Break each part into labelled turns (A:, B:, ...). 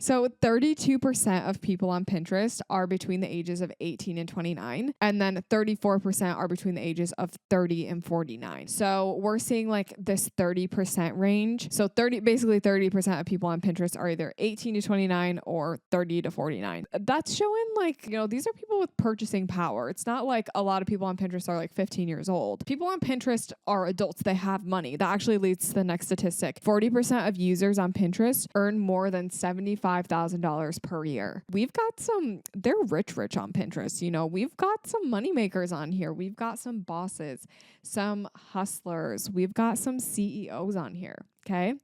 A: So 32% of people on Pinterest are between the ages of 18 and 29. And then 34% are between the ages of 30 and 49. So we're seeing like this 30% range. So basically 30% of people on Pinterest are either 18 to 29 or 30 to 49. That's showing like, these are people with purchasing power. It's not like a lot of people on Pinterest are like 15 years old. People on Pinterest are adults. They have money. That actually leads to the next statistic. 40% of users on Pinterest earn more than $75,000 per year. They're rich on Pinterest. We've got some money makers on here. We've got some bosses, some hustlers. We've got some CEOs on here. Okay.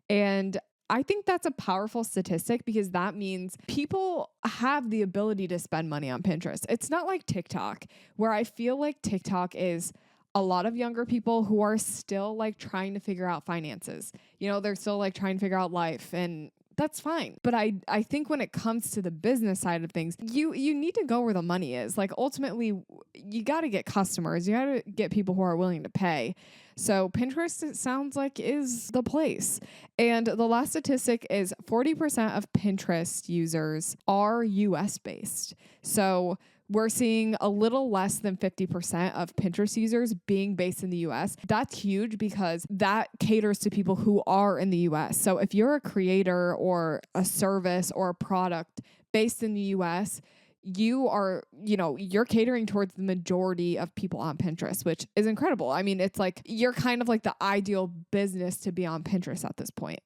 A: And I think that's a powerful statistic because that means people have the ability to spend money on Pinterest. It's not like TikTok, where I feel like TikTok is a lot of younger people who are still like trying to figure out finances. They're still like trying to figure out life, and that's fine. But I think when it comes to the business side of things, you need to go where the money is. Like ultimately, you got to get customers. You got to get people who are willing to pay. So Pinterest, it sounds like, is the place. And the last statistic is 40% of Pinterest users are US based. So we're seeing a little less than 50% of Pinterest users being based in the US. That's huge because that caters to people who are in the US. So if you're a creator or a service or a product based in the US, you're catering towards the majority of people on Pinterest, which is incredible. I mean, it's like you're kind of like the ideal business to be on Pinterest at this point.